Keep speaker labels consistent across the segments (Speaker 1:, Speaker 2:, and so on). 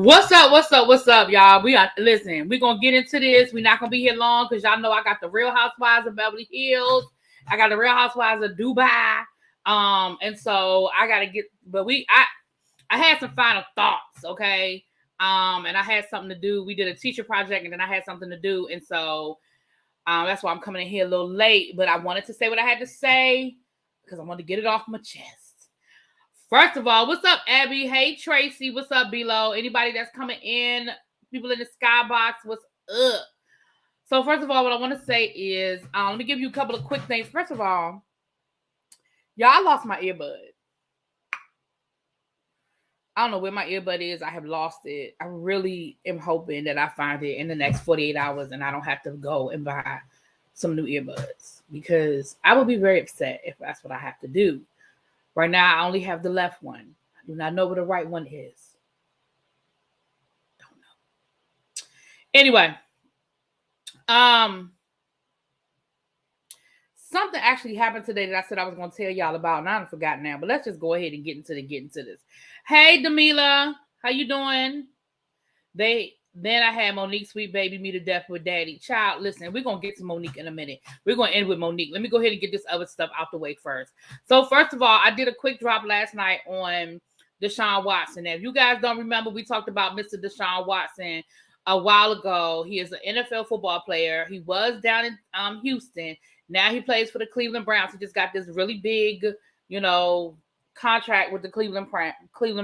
Speaker 1: What's up? What's up? What's up, y'all? Listen, we're gonna get into this. We're not gonna be here long because y'all know I got the Real Housewives of Beverly Hills. I got the Real Housewives of Dubai. And so I gotta get, but I had some final thoughts, okay? And I had something to do. We did a teacher project, and then I had something to do, and so that's why I'm coming in here a little late. But I wanted to say what I had to say because I wanted to get it off my chest. First of all, what's up, Abby? Hey, Tracy. What's up, Below? Anybody that's coming in, people in the skybox, what's up? So first of all, what I want to say is, let me give you a couple of quick things. First of all, y'all, I lost my earbud. I don't know where my earbud is. I have lost it. I really am hoping that I find it in the next 48 hours and I don't have to go and buy some new earbuds because I would be very upset if that's what I have to do. Right now, I only have the left one. I do not know where the right one is. Don't know. Anyway, something actually happened today that I said I was going to tell y'all about, and I don't forgot now. But let's just go ahead and get into this. Hey, Damila, how you doing? Then I had Monique, sweet baby, me to death with daddy. Child, listen, we're going to get to Monique in a minute. We're going to end with Monique. Let me go ahead and get this other stuff out the way first. So first of all, I did a quick drop last night on Deshaun Watson. Now, if you guys don't remember, we talked about Mr. Deshaun Watson a while ago. He is an NFL football player. He was down in Houston. Now he plays for the Cleveland Browns. He just got this really big, contract with the Cleveland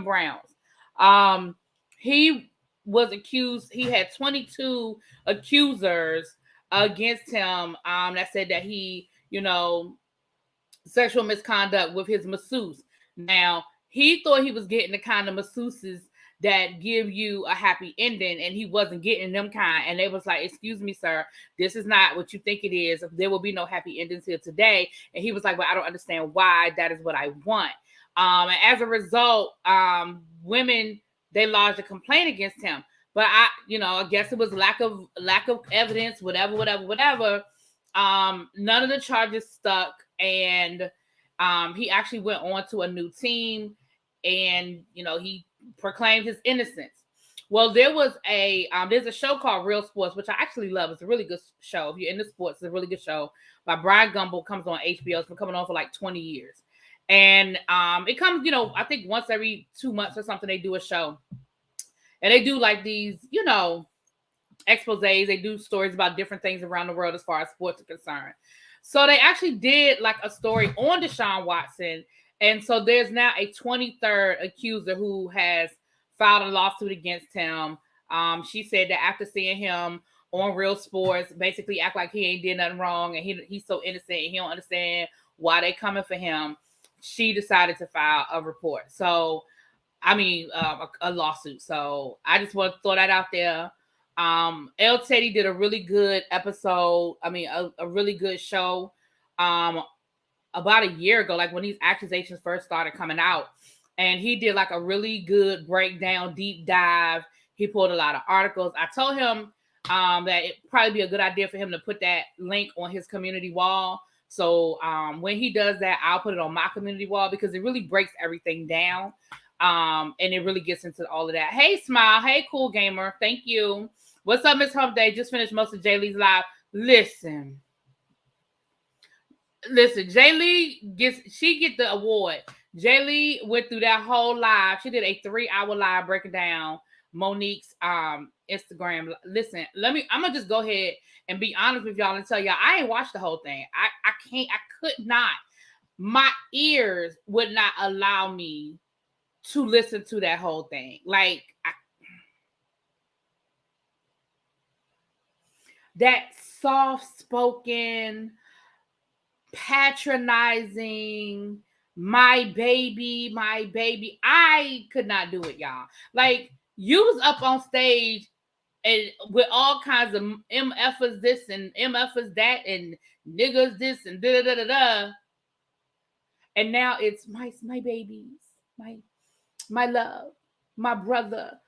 Speaker 1: Browns. He was accused. He had 22 accusers against him that said that he, sexual misconduct with his masseuse. Now, he thought he was getting the kind of masseuses that give you a happy ending, and he wasn't getting them kind. And they was like, excuse me, sir, this is not what you think it is. There will be no happy endings here today. And he was like, well, I don't understand why. That is what I want. And as a result, women, they lodged a complaint against him. But I guess it was lack of evidence, whatever. None of the charges stuck, and he actually went on to a new team, and he proclaimed his innocence. Well, there's a show called Real Sports, which I actually love. It's a really good show. If you're into sports, it's a really good show by Brian Gumbel. Comes on HBO. It's been coming on for like 20 years. And it comes, I think once every 2 months or something, they do a show. And they do like these, exposés. They do stories about different things around the world as far as sports are concerned. So they actually did like a story on Deshaun Watson. And so there's now a 23rd accuser who has filed a lawsuit against him. She said that after seeing him on Real Sports, basically act like he ain't did nothing wrong and he's so innocent and he don't understand why they coming for him. She decided to file a report. So, a lawsuit. So I just want to throw that out there. El Teddy did a really good episode. A really good show about a year ago, like when these accusations first started coming out. And he did like a really good breakdown, deep dive. He pulled a lot of articles. I told him that it'd probably be a good idea for him to put that link on his community wall. So when he does that, I'll put it on my community wall because it really breaks everything down. And it really gets into all of that. Hey, Smile. Hey, Cool Gamer. Thank you. What's up, Miss Hump Day? Just finished most of Jay Lee's live. Listen, Jay Lee get the award. Jay Lee went through that whole live. She did a 3-hour live breaking down Monique's Instagram. Listen, I'm gonna just go ahead and be honest with y'all and tell y'all I ain't watched the whole thing. I could not. My ears would not allow me to listen to that whole thing. Like that soft-spoken, patronizing, my baby. I could not do it, y'all. Like, you was up on stage and with all kinds of MFers this and MFers that and niggas this and da-da-da-da-da. And now it's my babies, my love, my brother.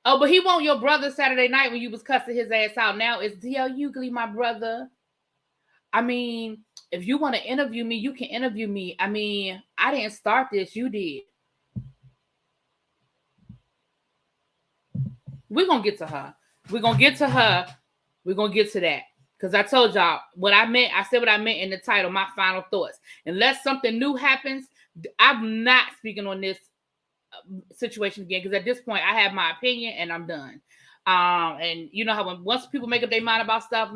Speaker 1: Oh, but he wasn't your brother Saturday night when you was cussing his ass out. Now it's D.L. Hughley, my brother. If you want to interview me, you can interview me. I didn't start this. You did. We're going to get to her. We're going to get to her. We're going to get to that. Because I told y'all what I meant. I said what I meant in the title, my final thoughts. Unless something new happens, I'm not speaking on this situation again. Because at this point, I have my opinion and I'm done. And you know how once people make up their mind about stuff,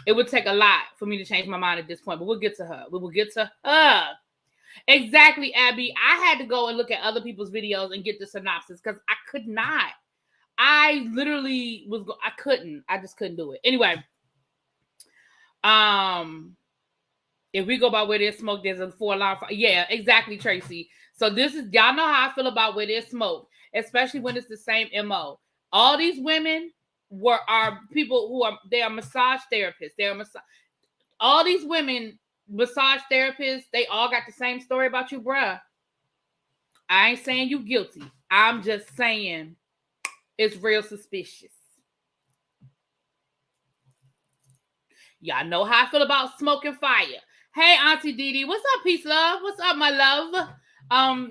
Speaker 1: it would take a lot for me to change my mind at this point. But we'll get to her. We will get to her. Exactly, Abby. I had to go and look at other people's videos and get the synopsis because I could not. I literally I couldn't. I just couldn't do it. Anyway. If we go by where there's smoke, there's a 4-alarm fire. Yeah, exactly, Tracy. So this is, y'all know how I feel about where there's smoke, especially when it's the same MO. All these women are people who they are massage therapists. All these women, massage therapists, they all got the same story about you, bruh. I ain't saying you guilty. I'm just saying it's real suspicious. Y'all know how I feel about smoke and fire. Hey, Auntie Didi, what's up, Peace Love? What's up, my love?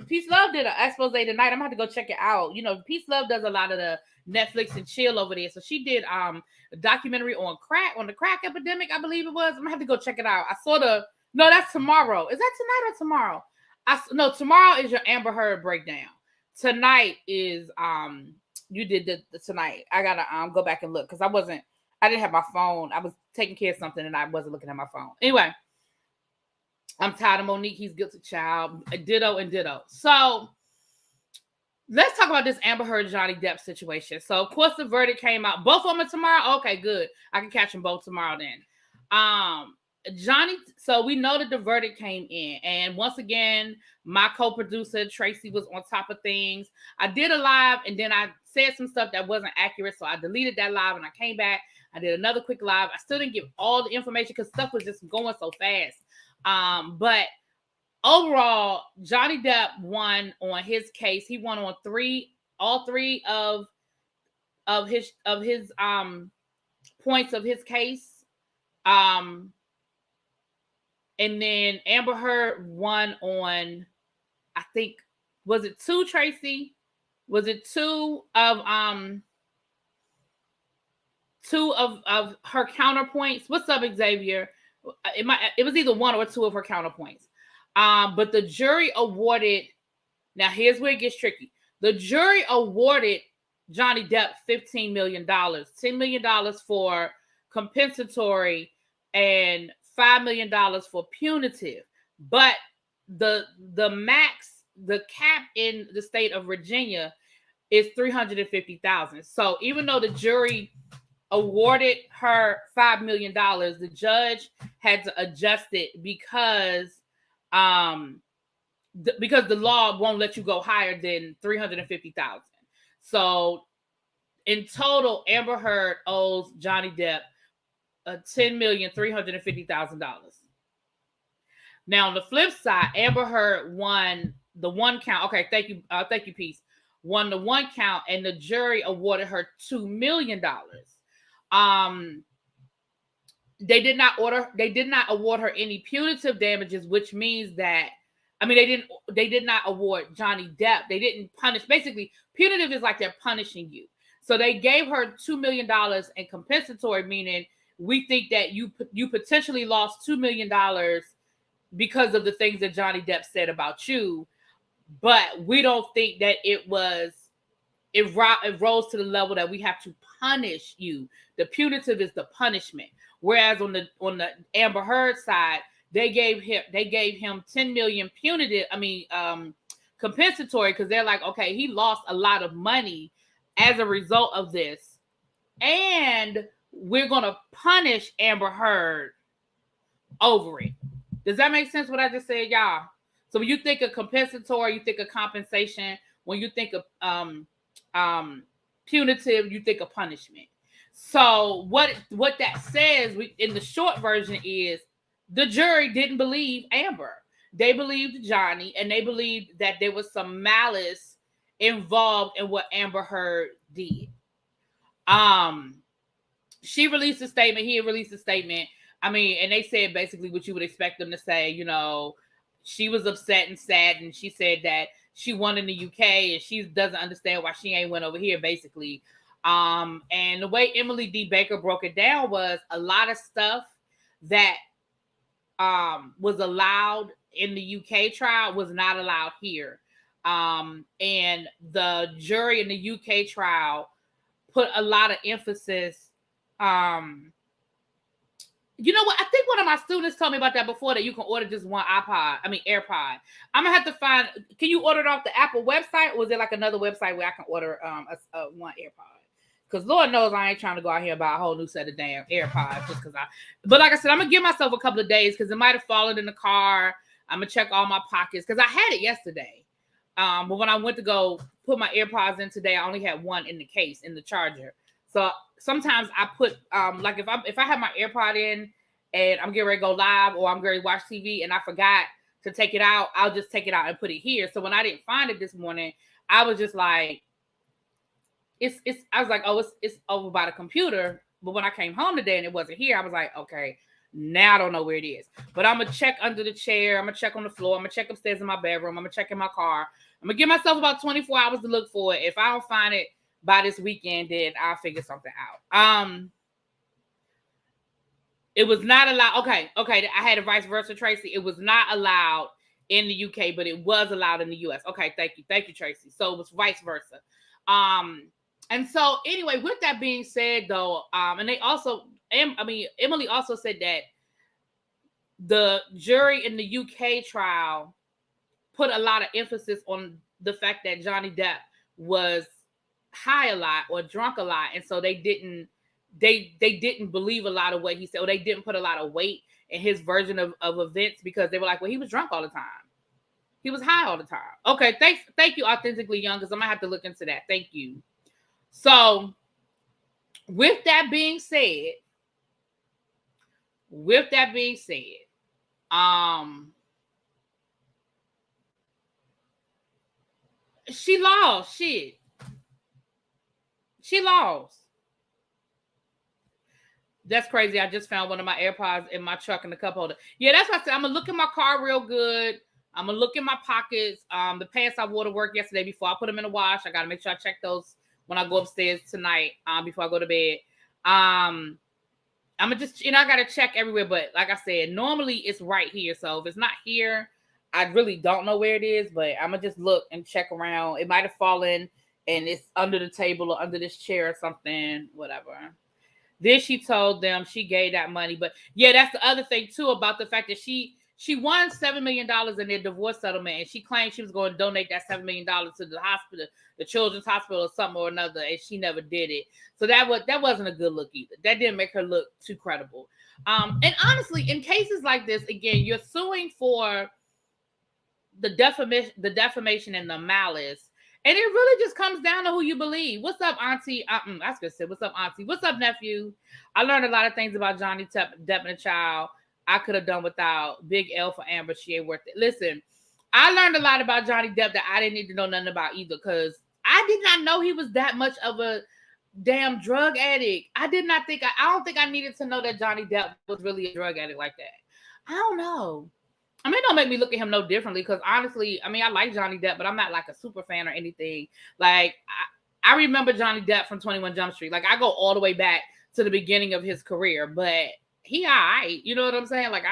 Speaker 1: Peace Love did an expose tonight. I'm gonna have to go check it out. You know, Peace Love does a lot of the Netflix and chill over there. So she did a documentary on the crack epidemic, I believe it was. I'm gonna have to go check it out. No, that's tomorrow. Is that tonight or tomorrow? No, tomorrow is your Amber Heard breakdown. Tonight is you did the tonight. I gotta go back and look because I didn't have my phone. I was taking care of something and I wasn't looking at my phone. Anyway, I'm tired of Monique. He's guilty child. Ditto and ditto. So let's talk about this Amber Heard Johnny Depp situation. So of course the verdict came out. Both of them are tomorrow. Okay, good. I can catch them both tomorrow then. So we know that the verdict came in, and once again, my co-producer Tracy was on top of things. I did a live, and then I said some stuff that wasn't accurate, so I deleted that live, and I came back. I did another quick live. I still didn't give all the information because stuff was just going so fast. But overall, Johnny Depp won on his case. He won on all three of his points of his case. And then Amber Heard won on, I think, was it 2, Tracy? Was it 2 of her counterpoints? What's up, Xavier? It was either 1 or 2 of her counterpoints. But the jury awarded, now here's where it gets tricky. The jury awarded Johnny Depp $15 million, $10 million for compensatory and $5 million for punitive. But the cap in the state of Virginia is $350,000. So even though the jury awarded her $5 million, the judge had to adjust it because the law won't let you go higher than $350,000. So in total, Amber Heard owes Johnny Depp $10,350,000. Now on the flip side, Amber Heard won the 1 count. Okay, thank you, Peace. Won the 1 count, and the jury awarded her $2 million. They did not award her any punitive damages, which means that they did not award Johnny Depp. They didn't punish. Basically, punitive is like they're punishing you. So they gave her $2 million in compensatory, meaning we think that you potentially lost $2 million because of the things that Johnny Depp said about you, but we don't think that it rose to the level that we have to punish you. The punitive is the punishment. Whereas on the Amber Heard side, they gave him 10 million compensatory, because they're like, okay, he lost a lot of money as a result of this, and we're gonna punish Amber Heard over it. Does that make sense what I just said, y'all? So when you think of compensatory, you think of compensation. When you think of punitive, you think of punishment. So what that says in the short version is the jury didn't believe Amber. They believed Johnny, and they believed that there was some malice involved in what Amber Heard did. She released a statement. He released a statement. And they said basically what you would expect them to say. You know, she was upset and sad, and she said that she won in the UK and she doesn't understand why she ain't went over here, basically. And the way Emily D. Baker broke it down was a lot of stuff that was allowed in the UK trial was not allowed here. And the jury in the UK trial put a lot of emphasis. You know what? I think one of my students told me about that before, that you can order just one AirPod. I'm gonna have to find. Can you order it off the Apple website, or is there like another website where I can order one AirPod? Because Lord knows I ain't trying to go out here and buy a whole new set of damn AirPods just because But like I said, I'm gonna give myself a couple of days because it might have fallen in the car. I'm gonna check all my pockets because I had it yesterday. But when I went to go put my AirPods in today, I only had one in the case, in the charger. So sometimes I put like if I have my AirPod in and I'm getting ready to go live, or I'm getting ready to watch TV and I forgot to take it out, I'll just take it out and put it here. So when I didn't find it this morning, I was just like, I was like, oh, it's over by the computer. But when I came home today and it wasn't here, I was like, okay, now I don't know where it is. But I'm gonna check under the chair, I'm gonna check on the floor, I'm gonna check upstairs in my bedroom, I'm gonna check in my car. I'm gonna give myself about 24 hours to look for it. If I don't find it by this weekend, then I'll figure something out. It was not allowed. Okay. I had a vice versa, Tracy. It was not allowed in the UK, but it was allowed in the US. Okay, thank you, Tracy. So it was vice versa. And so anyway, with that being said, though, and they also, Emily also said that the jury in the UK trial put a lot of emphasis on the fact that Johnny Depp was high a lot or drunk a lot, and so they didn't believe a lot of what he said, or they didn't put a lot of weight in his version of events, because they were like, well, he was drunk all the time, he was high all the time. Okay, thank you, Authentically Young, because I'm gonna have to look into that. Thank you. So with that being said, she lost. She lost. That's crazy. I just found one of my AirPods in my truck in the cup holder. Yeah, that's what I said. I'm gonna look in my car real good. I'm gonna look in my pockets. The pants I wore to work yesterday, before I put them in the wash, I gotta make sure I check those when I go upstairs tonight, before I go to bed. I'm gonna just, I gotta check everywhere. But like I said, normally it's right here. So if it's not here, I really don't know where it is. But I'm gonna just look and check around. It might have fallen and it's under the table or under this chair or something, whatever. Then she told them she gave that money. But yeah, that's the other thing too, about the fact that she won $7 million in their divorce settlement, and she claimed she was going to donate that $7 million to the hospital, the children's hospital or something or another, and she never did it. So that wasn't a good look either. That didn't make her look too credible. And honestly, in cases like this, again, you're suing for the defamation and the malice. And it really just comes down to who you believe. What's up, Auntie? I was gonna say, what's up, Auntie? What's up, nephew? I learned a lot of things about Johnny Depp and the child I could have done without. Big L for Amber. She ain't worth it. Listen, I learned a lot about Johnny Depp that I didn't need to know nothing about either, because I did not know he was that much of a damn drug addict. I don't think I needed to know that Johnny Depp was really a drug addict like that. I don't know. I mean, it don't make me look at him no differently, because honestly, I mean, I like Johnny Depp, but I'm not like a super fan or anything. Like, I remember Johnny Depp from 21 Jump Street. Like, I go all the way back to the beginning of his career, but he all right. You know what I'm saying? Like,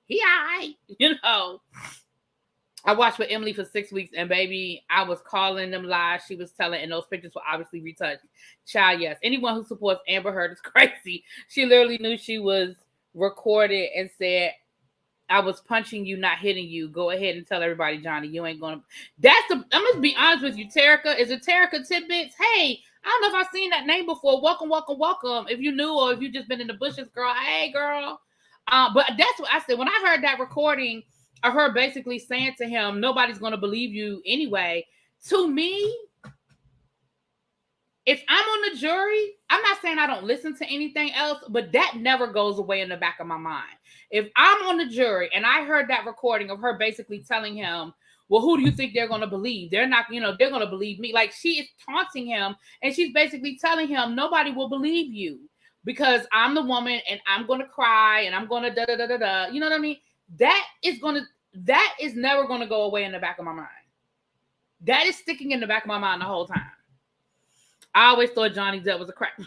Speaker 1: he all right. You know, I watched with Emily for 6 weeks, and baby, I was calling them lies she was telling, and those pictures were obviously retouched. Child, yes. Anyone who supports Amber Heard is crazy. She literally knew she was recorded and said, I was punching you, not hitting you. Go ahead and tell everybody, Johnny, you ain't gonna. I'm gonna be honest with you, Terica. Is it Terica Tidbits? Hey, I don't know if I've seen that name before. Welcome. If you knew, or if you just been in the bushes, girl. Hey, girl. But that's what I said when I heard that recording of her basically saying to him, nobody's gonna believe you anyway. To me, if I'm on the jury, I'm not saying I don't listen to anything else, but that never goes away in the back of my mind. If I'm on the jury and I heard that recording of her basically telling him, well, who do you think they're going to believe? They're not, they're going to believe me. Like, she is taunting him, and she's basically telling him, nobody will believe you because I'm the woman and I'm going to cry and I'm going to da-da-da-da-da. You know what I mean? That is never going to go away in the back of my mind. That is sticking in the back of my mind the whole time. I always thought Johnny Depp was a crack.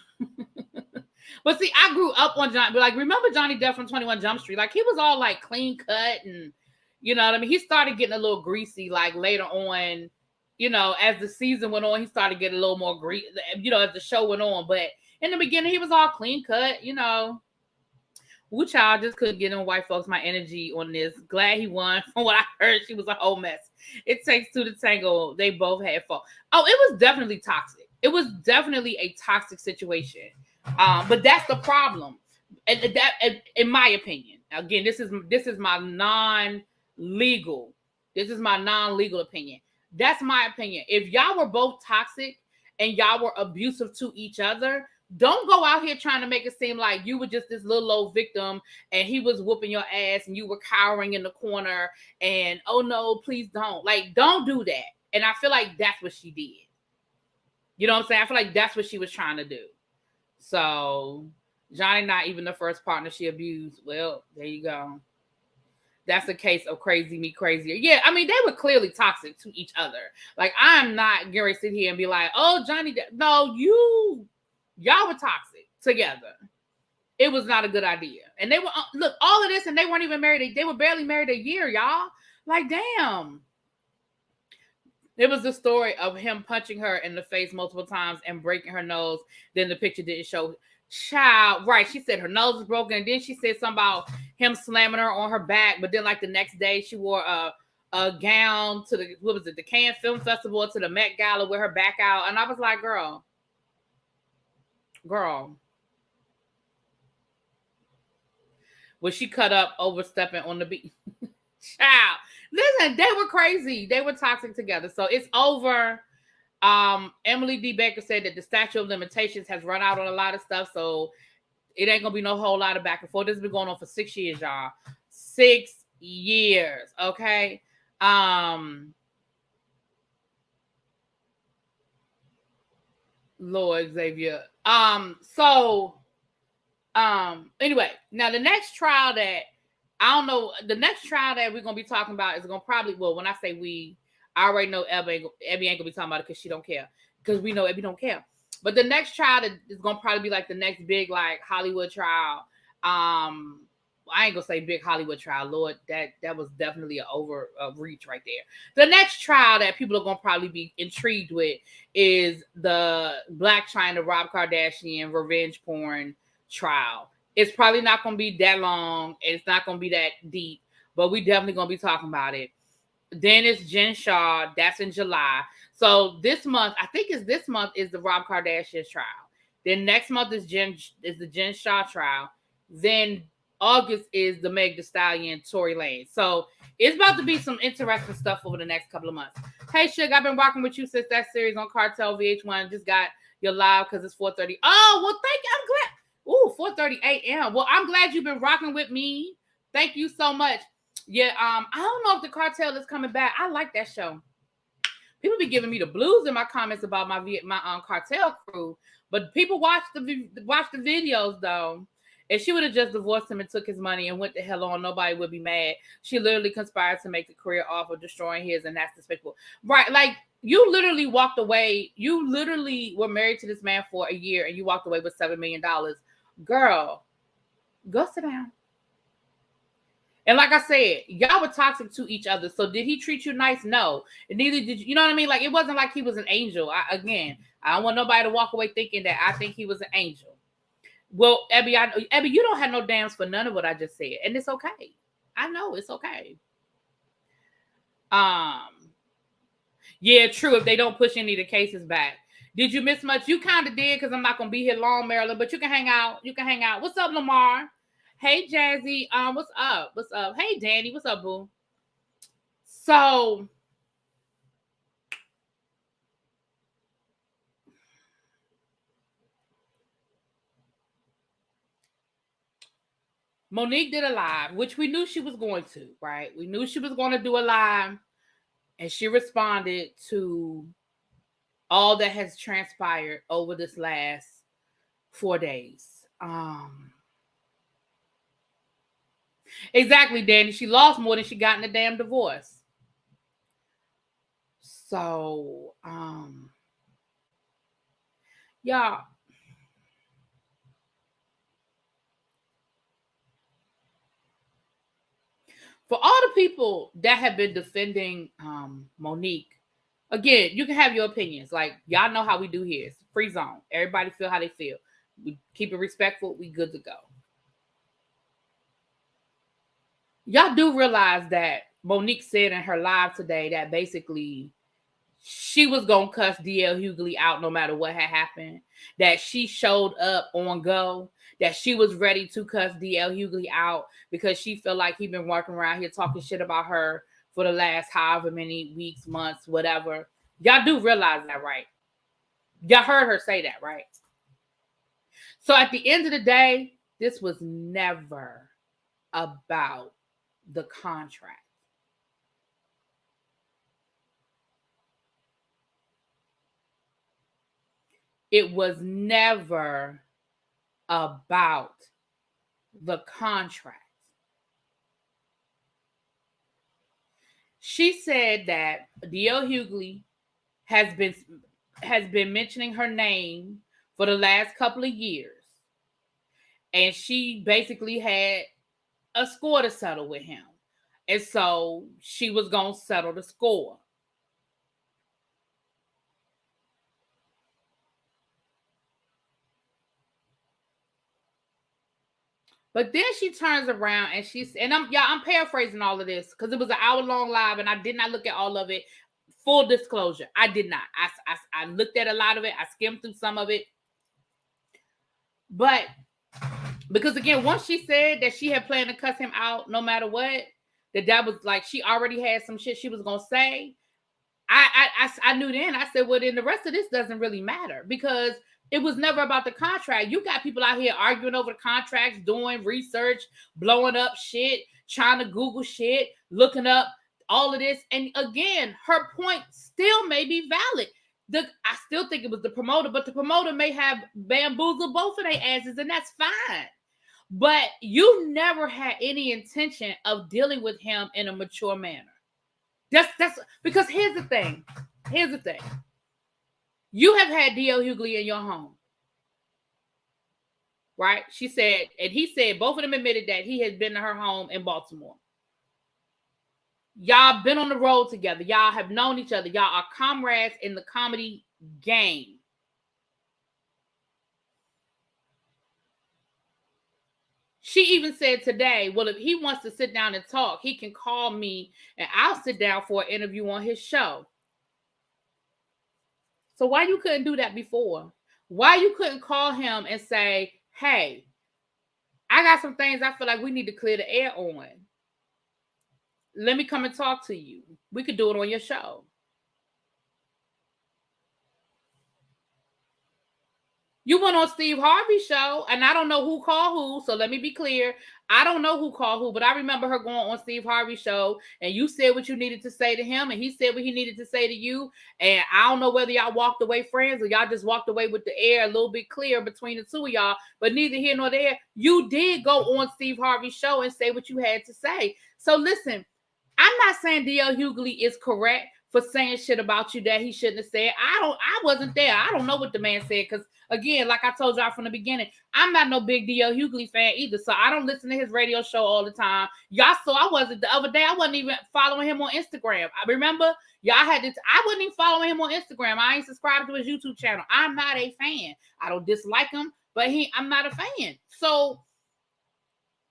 Speaker 1: But see, I grew up on Johnny. Like, remember Johnny Depp from 21 Jump Street? Like, he was all like clean cut, and you know what I mean. He started getting a little greasy, like later on. You know, as the season went on, he started getting a little more greasy. You know, as the show went on, but in the beginning, he was all clean cut. You know, woo child just couldn't get in white folks my energy on this. Glad he won. From what I heard, she was a whole mess. It takes two to tango. They both had fault. Oh, it was definitely toxic. It was definitely a toxic situation. But that's the problem. And that, in my opinion, again, this is my non-legal. This is my non-legal opinion. That's my opinion. If y'all were both toxic and y'all were abusive to each other, don't go out here trying to make it seem like you were just this little old victim and he was whooping your ass and you were cowering in the corner and, oh no, please don't. Like, don't do that. And I feel like that's what she did. You know what I'm saying? I feel like that's what she was trying to do. So Johnny not even the first partner she abused. Well, there you go. That's a case of crazy me crazier. Yeah, I mean, they were clearly toxic to each other. Like, I'm not going to sit here and be like, oh, Johnny, no, y'all were toxic together. It was not a good idea. And they were, look, all of this, and they weren't even married. They were barely married a year, y'all. Like, damn. It was the story of him punching her in the face multiple times and breaking her nose. Then the picture didn't show. Child, right. She said her nose was broken. And then she said something about him slamming her on her back. But then, like, the next day, she wore a gown to the Cannes Film Festival, to the Met Gala with her back out. And I was like, girl. Was she cut up overstepping on the beat? Child. Listen, they were crazy. They were toxic together. So it's over. Emily D. Baker said that the statute of limitations has run out on a lot of stuff. So it ain't going to be no whole lot of back and forth. This has been going on for 6 years, y'all. 6 years. Okay. Lord Xavier. Anyway, now the next trial that we're gonna be talking about is gonna probably, well, when I say we, I already know Abby ain't gonna be talking about it because she don't care. Because we know Abby don't care. But the next trial that is gonna probably be like the next big like Hollywood trial. I ain't gonna say big Hollywood trial, Lord. That was definitely an overreach right there. The next trial that people are gonna probably be intrigued with is the Blac Chyna Rob Kardashian revenge porn trial. It's probably not going to be that long. It's not going to be that deep, but we definitely going to be talking about it. Then it's Jen Shah. That's in July. So this month, I think this month is the Rob Kardashian trial. Then next month is the Jen Shah trial. Then August is the Meg Thee Stallion, Tory Lanez. So it's about to be some interesting stuff over the next couple of months. Hey, Suge, I've been rocking with you since that series on Cartel VH1. Just got your live because it's 4:30. Oh, well, thank you. I'm glad. Ooh, 4:30 a.m. Well, I'm glad you've been rocking with me. Thank you so much. Yeah, I don't know if the Cartel is coming back. I like that show. People be giving me the blues in my comments about my Cartel crew, but people watch the videos though. If she would have just divorced him and took his money and went the hell on, nobody would be mad. She literally conspired to make a career off of destroying his, and that's despicable. Right, like, you literally walked away. You literally were married to this man for a year, and you walked away with $7 million. Girl, go sit down. And like I said, y'all were toxic to each other. So did he treat you nice? No. And neither did you. You know what I mean? Like, it wasn't like he was an angel. I don't want nobody to walk away thinking that I think he was an angel. Well, Abby, you don't have no dams for none of what I just said. And it's okay. I know it's okay. Yeah, true. If they don't push any of the cases back. Did you miss much? You kind of did, because I'm not going to be here long, Maryland, but you can hang out. What's up, Lamar? Hey, Jazzy. What's up? Hey, Danny. What's up, boo? So, Monique did a live, which we knew she was going to, right? We knew she was going to do a live, and she responded to all that has transpired over this last 4 days. Exactly, Danny. She lost more than she got in the damn divorce. So, Y'all, for all the people that have been defending Monique, again, you can have your opinions. Like, y'all know how we do here. It's free zone. Everybody feel how they feel. We keep it respectful. We good to go. Y'all do realize that Monique said in her live today that basically she was going to cuss D.L. Hughley out no matter what had happened, that she showed up on go, that she was ready to cuss D.L. Hughley out because she felt like he'd been walking around here talking shit about her for the last however many weeks, months, whatever. Y'all do realize that, right? Y'all heard her say that, right? So at the end of the day, this was never about the contract. It was never about the contract. She said that D.L. Hughley has been mentioning her name for the last couple of years, and she basically had a score to settle with him, and so she was gonna settle the score. But then she turns around and I'm paraphrasing all of this because it was an hour-long live and I did not look at all of it. Full disclosure, I did not. I looked at a lot of it. I skimmed through some of it. But because again, once she said that she had planned to cuss him out no matter what, that was like she already had some shit she was gonna say. I knew then. I said, well, then the rest of this doesn't really matter because it was never about the contract. You got people out here arguing over the contracts, doing research, blowing up shit, trying to Google shit, looking up all of this. And again, her point still may be valid. I still think it was the promoter, but the promoter may have bamboozled both of their asses, and that's fine. But you never had any intention of dealing with him in a mature manner. That's because here's the thing. You have had D.L. Hughley in your home, right? She said, and he said, both of them admitted that he had been to her home in Baltimore. Y'all been on the road together. Y'all have known each other. Y'all are comrades in the comedy game. She even said today, well, if he wants to sit down and talk, he can call me and I'll sit down for an interview on his show. So why you couldn't do that before? Why you couldn't call him and say, hey, I got some things I feel like we need to clear the air on. Let me come and talk to you. We could do it on your show. You went on Steve Harvey's show, and I don't know who called who, so let me be clear. I don't know who called who, but I remember her going on Steve Harvey's show, and you said what you needed to say to him, and he said what he needed to say to you, and I don't know whether y'all walked away friends or y'all just walked away with the air a little bit clear between the two of y'all, but neither here nor there. You did go on Steve Harvey's show and say what you had to say. So listen, I'm not saying D.L. Hughley is correct for saying shit about you that he shouldn't have said. I wasn't there. I don't know what the man said because again, like I told y'all from the beginning, I'm not no big D.L. Hughley fan either. So I don't listen to his radio show all the time. Y'all saw I wasn't the other day. I wasn't even following him on Instagram. I remember y'all had this. I wasn't even following him on Instagram. I ain't subscribed to his YouTube channel. I'm not a fan. I don't dislike him, but I'm not a fan. So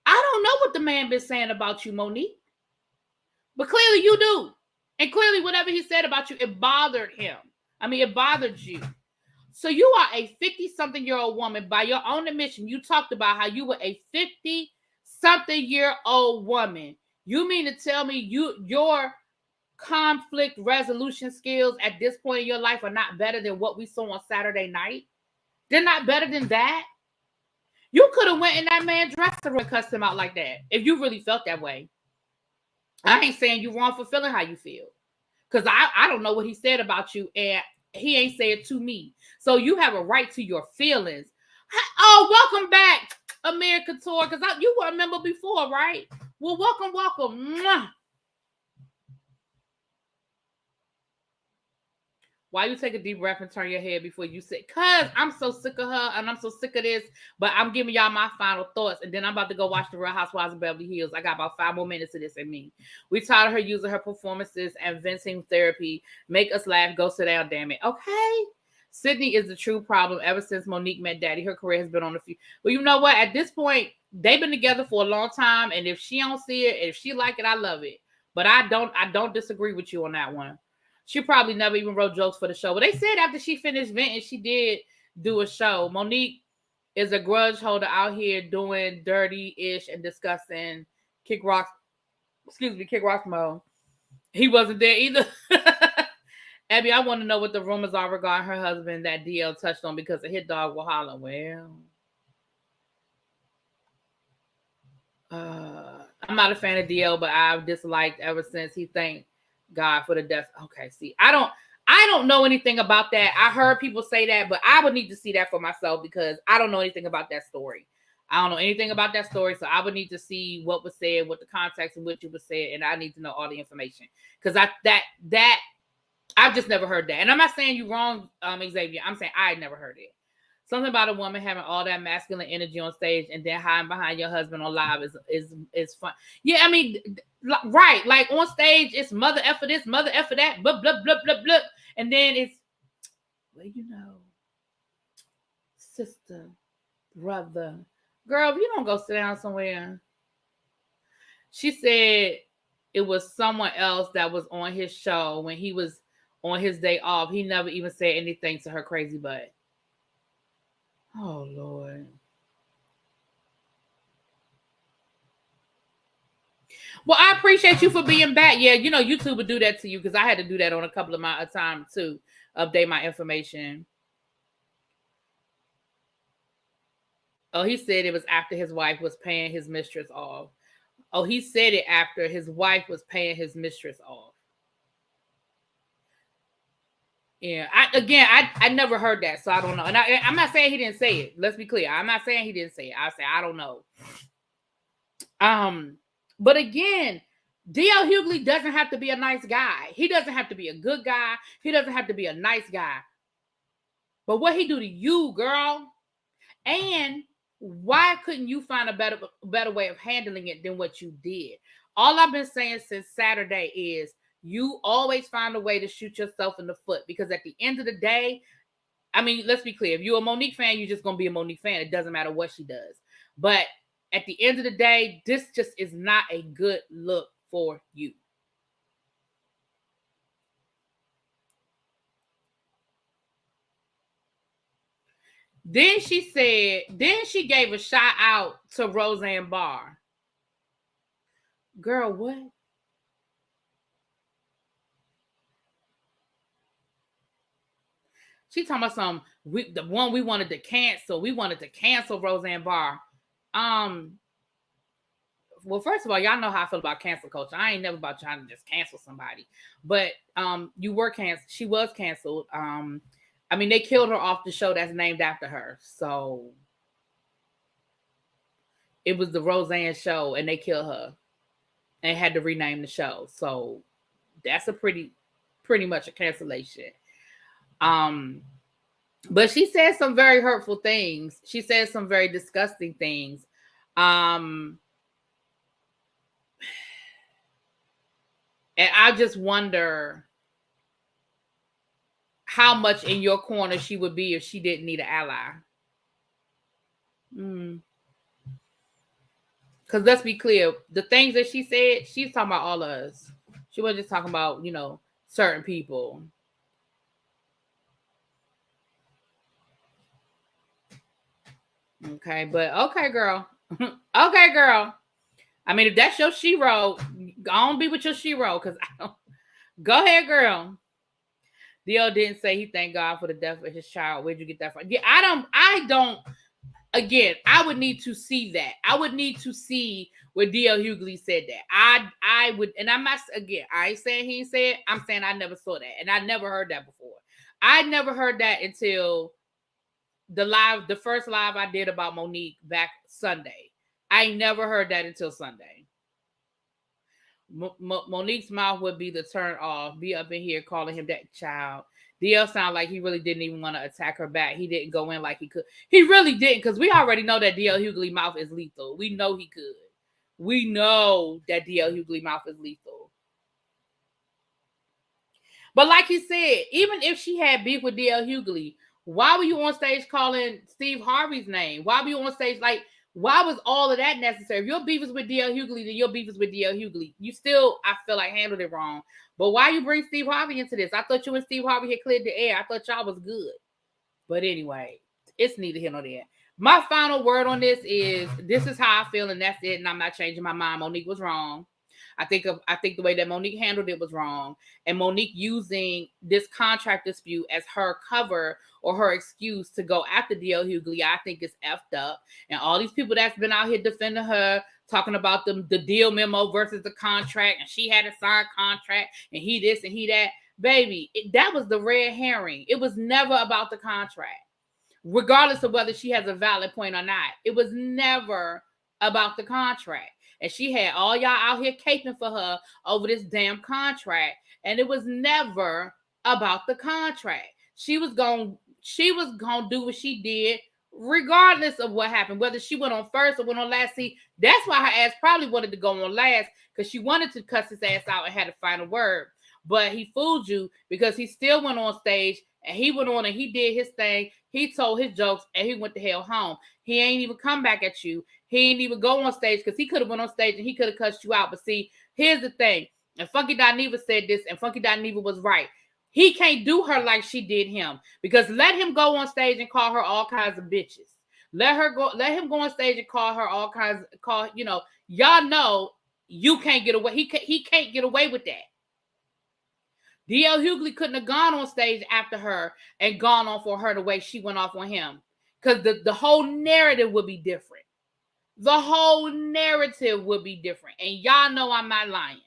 Speaker 1: I don't know what the man been saying about you, Monique. But clearly you do. And clearly whatever he said about you, it bothered him. I mean, it bothered you. So you are a 50-something-year-old woman. By your own admission, you talked about how you were a 50-something-year-old woman. You mean to tell me your conflict resolution skills at this point in your life are not better than what we saw on Saturday night? They're not better than that? You could have went in that man's dressing room and cussed him out like that if you really felt that way. I ain't saying you wrong for feeling how you feel. Because I don't know what he said about you, and he ain't said to me. So you have a right to your feelings. Oh, welcome back, Amir Couture, because you were a member before, right? Well, welcome. Mwah. Why you take a deep breath and turn your head before you say, cause I'm so sick of her and I'm so sick of this, but I'm giving y'all my final thoughts and then I'm about to go watch the Real Housewives of Beverly Hills. I got about 5 more minutes of this in me. We taught her using her performances and venting therapy. Make us laugh, go sit down, damn it. Okay. Sydney is the true problem. Ever since Monique met Daddy, her career has been on the few. Well, you know what? At this point, they've been together for a long time, and if she don't see it, if she like it, I love it. But I don't disagree with you on that one. She probably never even wrote jokes for the show. But they said after she finished venting, she did do a show. Monique is a grudge holder out here doing dirty-ish and disgusting Kick Rock mode. He wasn't there either. Abby, I want to know what the rumors are regarding her husband that DL touched on because the hit dog will holler. Well, I'm not a fan of DL, but I've disliked ever since he thanked God for the death. Okay, see, I don't know anything about that. I heard people say that, but I would need to see that for myself because I don't know anything about that story. I don't know anything about that story, so I would need to see what was said, what the context in which it was said, and I need to know all the information because I've just never heard that. And I'm not saying you wrong, Xavier. I'm saying I never heard it. Something about a woman having all that masculine energy on stage and then hiding behind your husband on live is fun. Yeah, I mean, right. Like on stage, it's mother effer this, mother effer that, blah, blah, blah, blah, blah. And then it's, well, you know, sister, brother. Girl, if you don't go sit down somewhere. She said it was someone else that was on his show when he was on his day off. He never even said anything to her crazy butt. Oh, Lord. Well, I appreciate you for being back. Yeah, you know, YouTube would do that to you because I had to do that on a couple of my times to update my information. Oh, he said it was after his wife was paying his mistress off. Oh, he said it after his wife was paying his mistress off. Yeah, I never heard that, so I don't know. And I'm not saying he didn't say it. Let's be clear. I'm not saying he didn't say it. I say I don't know. But again, D.L. Hughley doesn't have to be a nice guy. He doesn't have to be a good guy. He doesn't have to be a nice guy. But what he do to you, girl? And why couldn't you find a better way of handling it than what you did? All I've been saying since Saturday is you always find a way to shoot yourself in the foot because at the end of the day, I mean, let's be clear. If you're a Monique fan, you're just going to be a Monique fan. It doesn't matter what she does. But at the end of the day, this just is not a good look for you. Then she gave a shout out to Roseanne Barr. Girl, what? She talking about the one we wanted to cancel. We wanted to cancel Roseanne Barr. Well, first of all, y'all know how I feel about cancel culture. I ain't never about trying to just cancel somebody. But you were canceled. She was canceled. I mean, they killed her off the show that's named after her. So it was the Roseanne show, and they killed her. And had to rename the show. So that's a pretty much a cancellation. But she said some very hurtful things. She said some very disgusting things. And I just wonder how much in your corner she would be if she didn't need an ally. Because let's be clear, the things that she said, she's talking about all of us. She wasn't just talking about, certain people. Okay, but okay, girl. Okay, girl. I mean, if that's your she-ro, go on be with your she-ro, because I don't. Go ahead, girl. D.L. didn't say he thanked God for the death of his child. Where'd you get that from? Yeah, I don't. Again, I would need to see that. I would need to see where D.L. Hughley said that. I would, and I'm not, again, I ain't saying he said, I'm saying I never saw that. And I never heard that before. I never heard that until the first live I did about Monique back Sunday. I never heard that until Sunday. Monique's mouth would be the turn off. Be up in here calling him that child. DL sounded like he really didn't even want to attack her back. He didn't go in like he could. He really didn't, because we already know that DL Hughley mouth is lethal. We know he could. We know that DL Hughley mouth is lethal. But like he said, even if she had beef with DL Hughley, why were you on stage calling Steve Harvey's name? Why were you on stage like? Why was all of that necessary? If your beef is with DL Hughley, then your beef is with DL Hughley. You still, I feel like, handled it wrong. But why you bring Steve Harvey into this? I thought you and Steve Harvey had cleared the air. I thought y'all was good. But anyway, it's neither here nor there. My final word on this is how I feel, and that's it. And I'm not changing my mind. Monique was wrong. I think the way that Monique handled it was wrong. And Monique using this contract dispute as her cover or her excuse to go after DL Hughley, I think is effed up. And all these people that's been out here defending her, talking about the deal memo versus the contract, and she had a signed contract, and he this and he that. Baby, that was the red herring. It was never about the contract. Regardless of whether she has a valid point or not, it was never about the contract. And she had all y'all out here caping for her over this damn contract. And it was never about the contract. She was gonna do what she did, regardless of what happened, whether she went on first or went on last. See, that's why her ass probably wanted to go on last, because she wanted to cuss his ass out and had a final word. But he fooled you, because he still went on stage and he went on and he did his thing. He told his jokes and he went the hell home. He ain't even come back at you. He ain't even go on stage, because he could have went on stage and he could have cussed you out. But see, here's the thing. And Funky Dineva said this, and Funky Dineva was right. He can't do her like she did him, because let him go on stage and call her all kinds of bitches. Let him go on stage and call her all kinds, y'all know you can't get away. He can't get away with that. DL Hughley couldn't have gone on stage after her and gone off on her the way she went off on him, because the whole narrative would be different. The whole narrative would be different. And y'all know I'm not lying.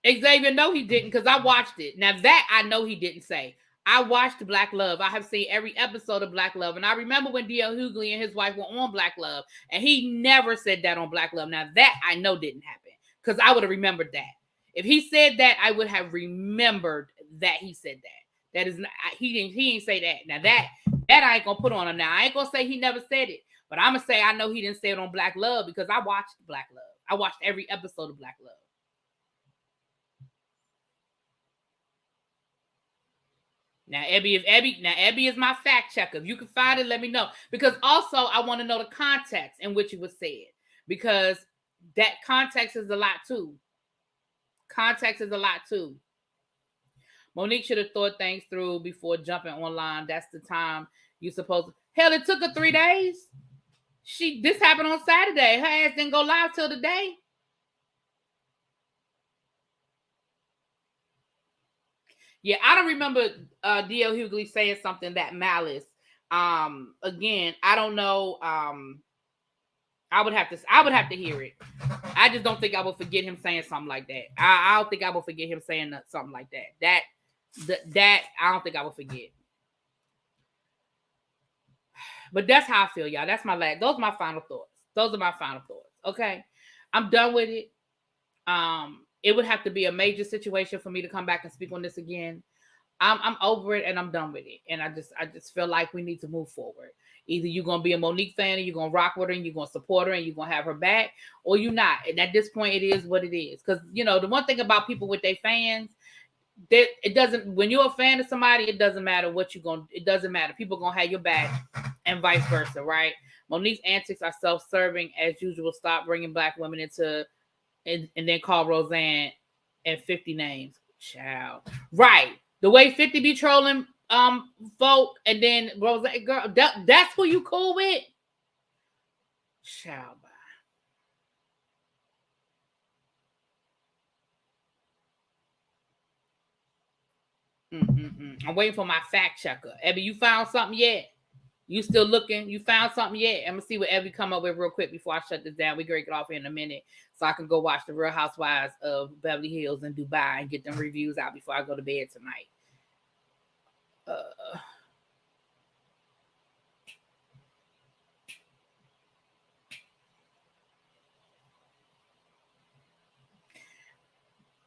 Speaker 1: Xavier, no, he didn't, because I watched it. Now that I know he didn't say. I watched Black Love. I have seen every episode of Black Love. And I remember when DL Hughley and his wife were on Black Love, and he never said that on Black Love. Now that I know didn't happen, because I would have remembered that. If he said that, I would have remembered that he said that. That is not, he didn't say that. Now that I ain't gonna put on him. Now I ain't gonna say he never said it, but I'm gonna say I know he didn't say it on Black Love, because I watched Black Love. I watched every episode of Black Love. Now, Ebby is my fact checker. If you can find it, let me know. Because also, I want to know the context in which it was said. Because that context is a lot too. Context is a lot too. Monique should have thought things through before jumping online. That's the time you supposed to. Hell, it took her 3 days. This happened on Saturday. Her ass didn't go live till the day. Yeah, I don't remember DL Hughley saying something that malice. Again, I don't know. I would have to hear it. I just don't think I would forget him saying something like that. I don't think I would forget him saying something like that. That I don't think I would forget. But that's how I feel, y'all. That's my last. Those are my final thoughts. Okay, I'm done with it. It would have to be a major situation for me to come back and speak on this again. I'm over it and I'm done with it. And I just feel like we need to move forward. Either you're gonna be a Monique fan and you're gonna rock with her and you're gonna support her and you're gonna have her back, or you're not. And at this point, it is what it is. Because the one thing about people with their fans, that it doesn't. When you're a fan of somebody, it doesn't matter what you're gonna. It doesn't matter. People are gonna have your back, and vice versa, right? Monique's antics are self-serving as usual. Stop bringing black women into. And then call Roseanne and 50 names. Child. Right. The way 50 be trolling folk, and then Roseanne, girl, that's who you cool with? Child. I'm waiting for my fact checker. Ebby, you found something yet? You still looking? You found something yet? I'm gonna see what Evie come up with real quick before I shut this down. We can get off here in a minute so I can go watch the Real Housewives of Beverly Hills and Dubai and get them reviews out before I go to bed tonight.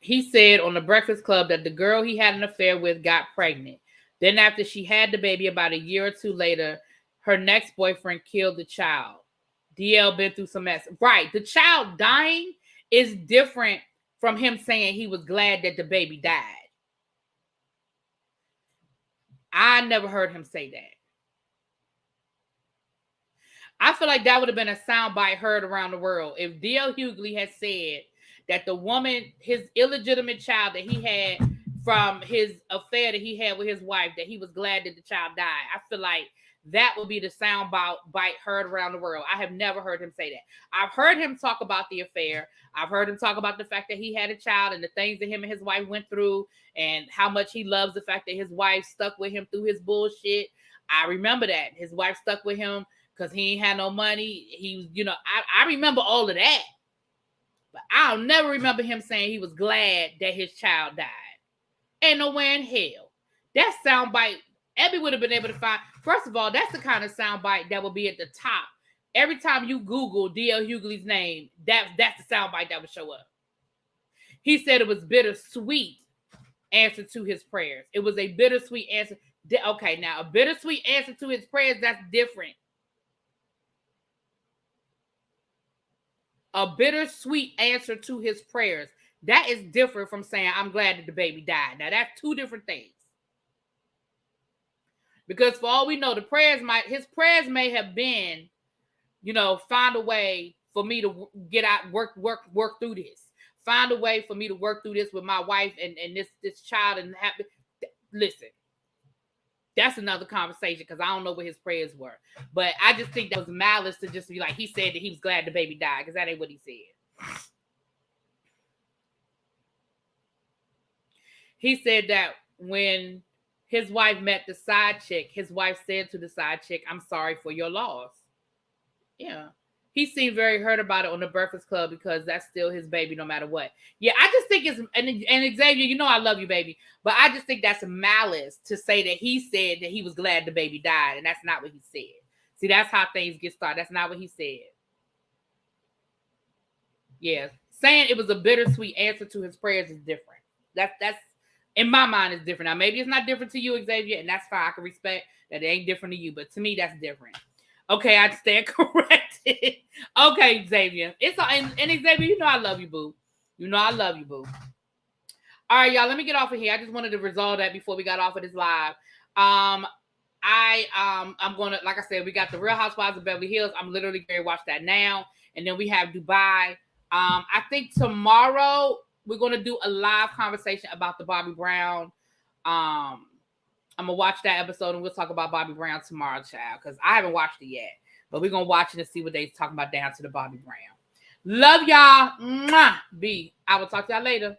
Speaker 1: he said on the Breakfast Club that the girl he had an affair with got pregnant. Then after she had the baby, about a year or two later, her next boyfriend killed the child. DL been through some mess. Right. The child dying is different from him saying he was glad that the baby died. I never heard him say that. I feel like that would have been a soundbite heard around the world if D.L. Hughley had said that the woman, his illegitimate child that he had from his affair that he had with his wife, that he was glad that the child died. I feel like that would be the soundbite heard around the world. I have never heard him say that. I've heard him talk about the affair. I've heard him talk about the fact that he had a child and the things that him and his wife went through and how much he loves the fact that his wife stuck with him through his bullshit. I remember that. His wife stuck with him because he ain't had no money. He was, you know, I remember all of that. But I'll never remember him saying he was glad that his child died. Ain't nowhere in hell. That soundbite, Abby would have been able to find. First of all, that's the kind of soundbite that would be at the top. Every time you Google D.L. Hughley's name, that's the soundbite that would show up. He said it was bittersweet answer to his prayers. It was a bittersweet answer. Okay, now a bittersweet answer to his prayers, that's different. A bittersweet answer to his prayers. That is different from saying, I'm glad that the baby died. Now, that's two different things. Because for all we know, his prayers may have been, you know, find a way for me to get out, work through this. Find a way for me to work through this with my wife and this child and happy. Listen, that's another conversation because I don't know what his prayers were. But I just think that was malice to just be like, he said that he was glad the baby died because that ain't what he said. He said that when his wife met the side chick, his wife said to the side chick, I'm sorry for your loss. Yeah. He seemed very hurt about it on the Breakfast Club because that's still his baby no matter what. Yeah, I just think it's, and Xavier, you know I love you, baby, but I just think that's malice to say that he said that he was glad the baby died, and that's not what he said. See, that's how things get started. That's not what he said. Yeah, saying it was a bittersweet answer to his prayers is different. That's in my mind is different. Now, maybe it's not different to you, Xavier, and that's fine. I can respect that it ain't different to you, but to me, that's different. Okay, I stand corrected. Okay, Xavier. It's and Xavier, you know I love you, boo. You know I love you, boo. All right, y'all. Let me get off of here. I just wanted to resolve that before we got off of this live. I'm gonna, like I said, we got the Real Housewives of Beverly Hills. I'm literally going to watch that now, and then we have Dubai. I think tomorrow we're gonna do a live conversation about the Bobby Brown. I'm going to watch that episode and we'll talk about Bobby Brown tomorrow, child, because I haven't watched it yet. But we're going to watch it and see what they're talking about down to the Bobby Brown. Love y'all. Mwah. B. I will talk to y'all later.